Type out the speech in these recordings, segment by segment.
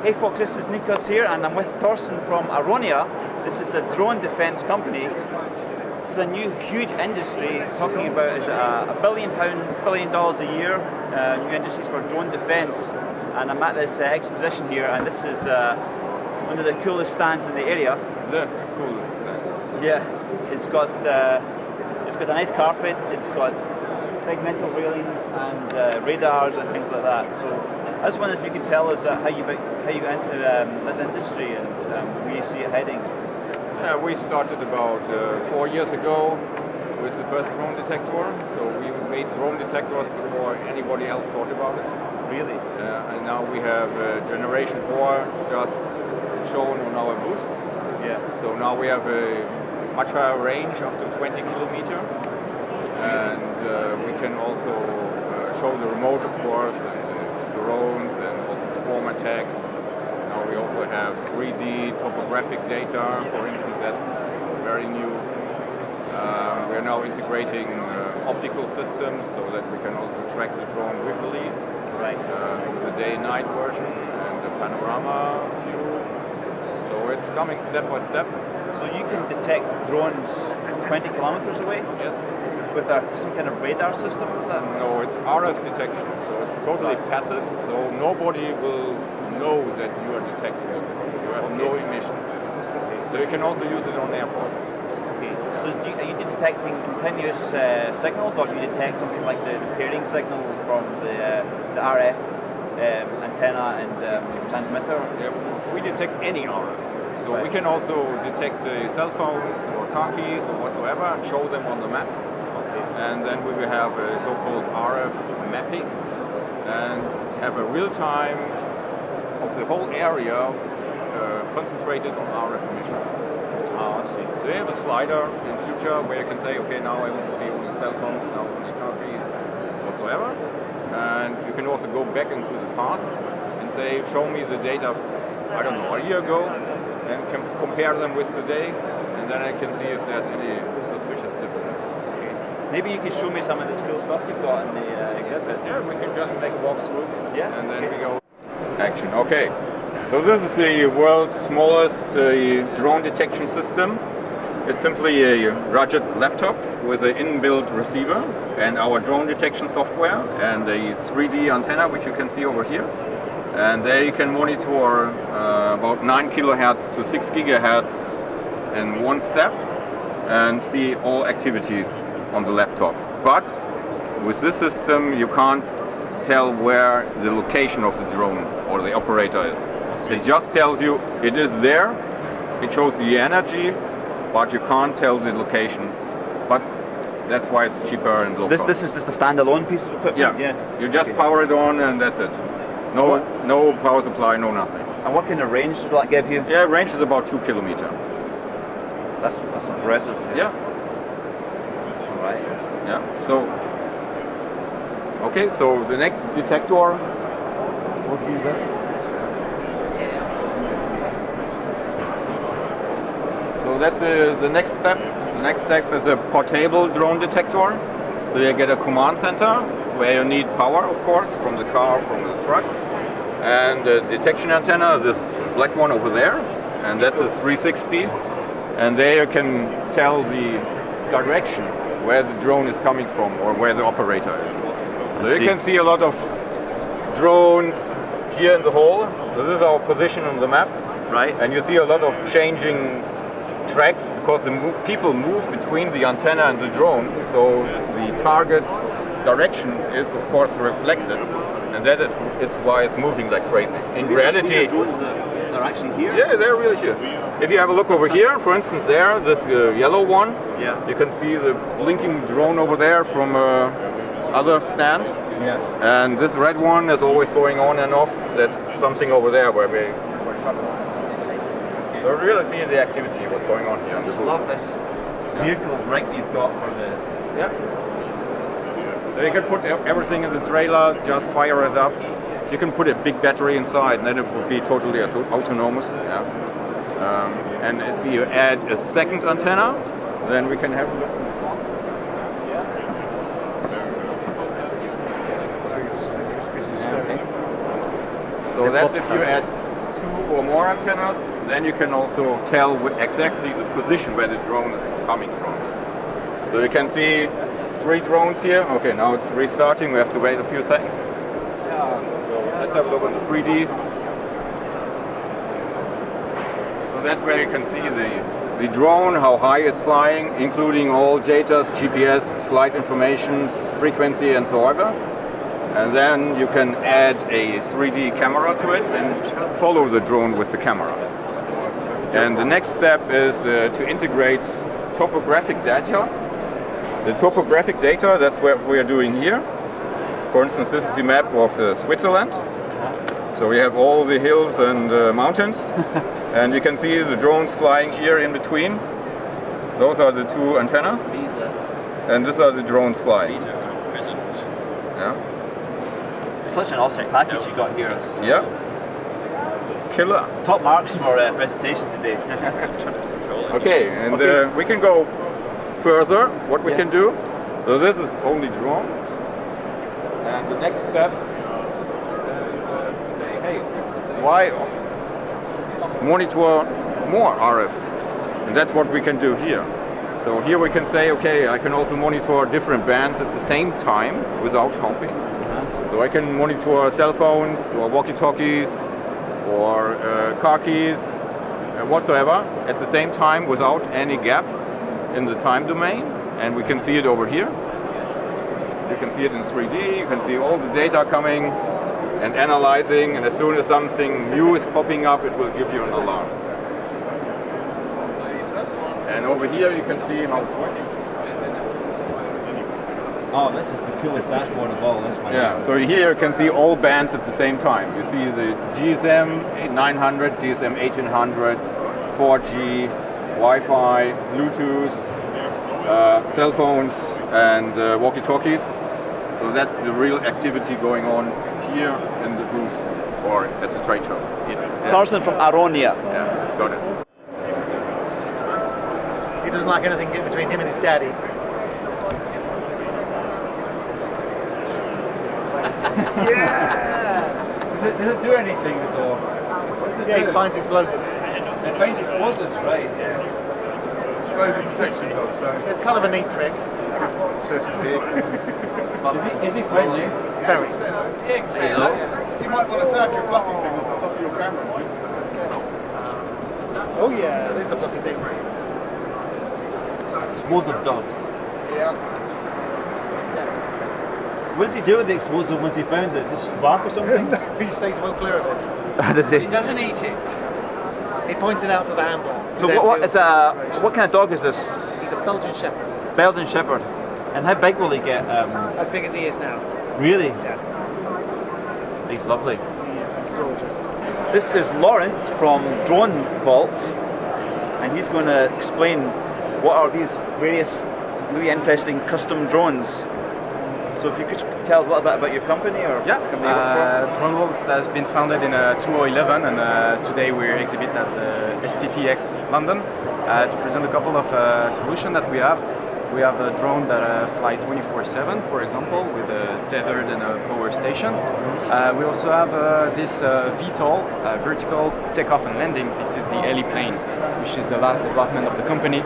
Hey folks, this is Nikos here and I'm with Thorsten from Aronia. This is a drone defence company. This is a new huge industry, talking about is $1 billion a year, new industries for drone defence. And I'm at this exposition here, and this is one of the coolest stands in the area. The coolest stand. Yeah, it's got a nice carpet, it's got big metal railings and radars and things like that. So I was wondering if you could tell us how you got into this industry and where you see it heading. Yeah, we started about 4 years ago with the first drone detector. So we made drone detectors before anybody else thought about it. Really? And now we have generation 4 just shown on our booth. Yeah. So now we have a much higher range, up to 20 kilometers. And we can also show the remote, of course, and drones and also swarm attacks. Now we also have 3D topographic data, for instance, that's very new. We are now integrating optical systems so that we can also track the drone visually. Right. With a day and night version and a panorama view. So it's coming step by step. So you can detect drones 20 kilometers away? Yes. With some kind of radar system, is that? No, it's RF detection, so it's totally passive, so nobody will know that you are detecting it. You have no emissions. So you can also use it on airports. Okay. So are you detecting continuous signals, or do you detect something like the pairing signal from the RF antenna and transmitter? Yeah, we detect any RF. So we can also detect cell phones or car keys or whatsoever and show them on the maps. And then we will have a so-called RF mapping and have a real time of the whole area concentrated on RF emissions. Oh, I see. So you have a slider in future where you can say, okay, now I want to see all the cell phones, now only car keys, whatsoever. And you can also go back into the past and say, show me the data, I don't know, a year ago, and can compare them with today, and then I can see if there's any suspicious difference. Maybe you can show me some of this cool stuff you've got in the exhibit. Yeah, we can just make a walkthrough. Yeah. And then we go action. Okay. So this is the world's smallest drone detection system. It's simply a rugged laptop with an inbuilt receiver and our drone detection software and a 3D antenna, which you can see over here. And there you can monitor about 9 kilohertz to 6 gigahertz in one step and see all activities on the laptop. But with this system you can't tell where the location of the drone or the operator is. It just tells you it is there, it shows the energy, but you can't tell the location. But that's why it's cheaper and low cost. This is just a standalone piece of equipment? Yeah. You just power it on and that's it. No power supply, no nothing. And what kind of range will that give you? Yeah, range is about 2 kilometers. That's impressive. Yeah. Right. Yeah. So, okay. So the next detector would be that. So that's the next step. The next step is a portable drone detector. So you get a command center where you need power, of course, from the car, from the truck, and the detection antenna, this black one over there, and that's a 360. And there you can tell the direction where the drone is coming from or where the operator is. So you can see a lot of drones here in the hall. This is our position on the map. Right. And you see a lot of changing tracks because the people move between the antenna and the drone. So the target direction is of course reflected, and that is it's why it's moving like crazy. In reality, they're actually here? Yeah, they're really here. If you have a look over here, for instance, there, this yellow one, yeah, you can see the blinking drone over there from other stand. Yeah. And this red one is always going on and off. That's something over there where we're so really see the activity, what's going on here. I just love this vehicle rig you've got for the... Yeah. So you can put everything in the trailer, just fire it up. You can put a big battery inside, and then it would be totally autonomous. Yeah. And if you add a second antenna, then we can have a look. So that's if you add or more antennas, then you can also tell exactly the position where the drone is coming from. So you can see 3 drones here. Okay, now it's restarting. We have to wait a few seconds. So let's have a look on the 3D. So that's where you can see the drone, how high it's flying, including all data, GPS, flight information, frequency and so on. And then you can add a 3D camera to it and follow the drone with the camera. And the next step is to integrate topographic data. The topographic data, that's what we are doing here. For instance, this is the map of Switzerland. So we have all the hills and mountains. And you can see the drones flying here in between. Those are the 2 antennas. And these are the drones flying. Yeah. Such an awesome package you got here. Yeah. Killer. Top marks for presentation today. Okay, and we can go further, what we can do. So this is only drones. And the next step is say, hey, why monitor more RF? And that's what we can do here. So here we can say, okay, I can also monitor different bands at the same time without hopping. So I can monitor cell phones or walkie-talkies or car keys, whatsoever, at the same time without any gap in the time domain. And we can see it over here. You can see it in 3D, you can see all the data coming and analyzing, and as soon as something new is popping up, it will give you an alarm. And over here you can see how it's working. Oh, this is the coolest dashboard of all, this one. Yeah, so here you can see all bands at the same time. You see the GSM 900, GSM 1800, 4G, Wi-Fi, Bluetooth, cell phones and walkie-talkies. So that's the real activity going on here in the booth or at the trade show. Yeah. Thorsten from Aronia. Yeah, got it. He doesn't like anything between him and his daddy. Yeah! Does it do anything, the dog? What does it do? It finds explosives. It finds explosives, right? Yes. Explosive detection dog, so It's kind of a neat trick. searches vehicle. Is he friendly? Very. You might want to tap your fluffy thing off the top of your camera, Mike. Oh yeah, there's a fluffy thing. Explosive dogs. Yeah. Yes. What does he do with the explosive once he finds it? Just bark or something? He stays well clear of it. Does he? He doesn't eat it. He points it out to the handler. So He then what deals is with the a situation. what kind of dog is this? He's a Belgian Shepard. Belgian Shepard. And how big will he get? As big as he is now. Really? Yeah. He's lovely. He is gorgeous. This is Laurent from Drone Vault, and he's going to explain what are these various really interesting custom drones. So if you could tell us a little bit about your company or company you work Drone Vault has been founded in 2011, and today we exhibit as the SCTX London to present a couple of solutions that we have. We have a drone that fly 24/7, for example, with a tethered and a power station. We also have this VTOL, vertical takeoff and landing. This is the heli plane, which is the last development of the company,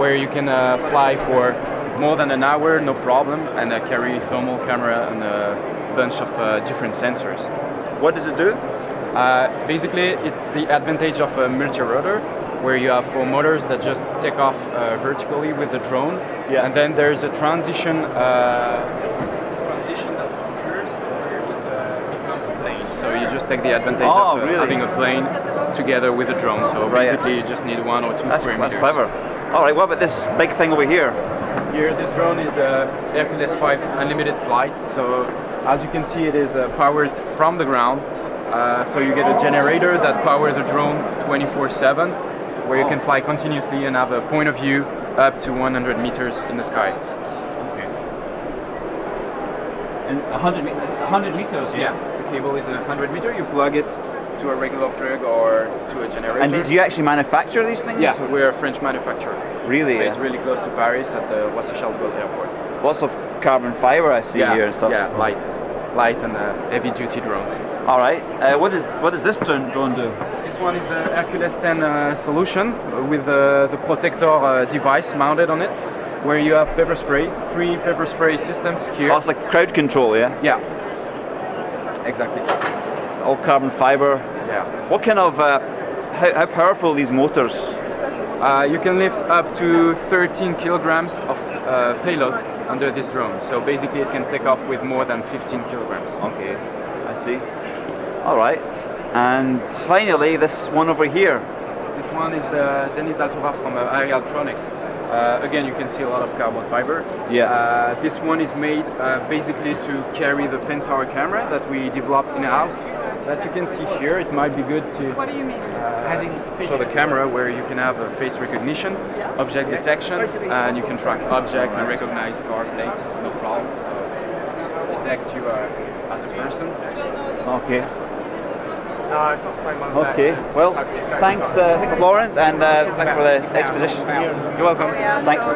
where you can fly for more than an hour, no problem, and carry thermal camera and a bunch of different sensors. What does it do? Basically, it's the advantage of a multi-rotor, where you have 4 motors that just take off vertically with the drone, and then there's a transition that occurs where it becomes a plane. So you just take the advantage of really? having a plane together with a drone. So basically, you just need 1 or 2 square meters. That's clever. All right, what about this big thing over here? Here, this drone is the Hercules 5 unlimited flight. So as you can see, it is powered from the ground. So you get a generator that powers the drone 24/7, where you can fly continuously and have a point of view up to 100 meters in the sky. Okay. And 100 meters? Yeah, the cable is 100 meters. You plug it to a regular plug or to a generator. And did you actually manufacture these things? Yeah, we're a French manufacturer. Really? Based really close to Paris at the Roissy-Charles de Gaulle airport. Lots of carbon fiber I see here and stuff. Yeah, light. light and heavy-duty drones. All right. What does this drone do? This one is the Hercules 10 solution with the protector device mounted on it, where you have pepper spray, 3 pepper spray systems here. Oh, it's like crowd control, yeah? Yeah, exactly. All carbon fiber. Yeah. What kind of, how powerful are these motors? You can lift up to 13 kilograms of payload under this drone. So basically it can take off with more than 15 kilograms. Okay, I see. All right. And finally, this one over here. This one is the Zenith Altura from Aerialtronics. Again, you can see a lot of carbon fiber. Yeah. This one is made basically to carry the Pensar camera that we developed in-house. That you can see here. It might be good to show the camera where you can have face recognition, object detection, and you can track object and recognize car plates, no problem. So it detects you as a person. Okay. Okay. Well, thanks, Laurent, and thanks for the exposition. You're welcome. Thanks.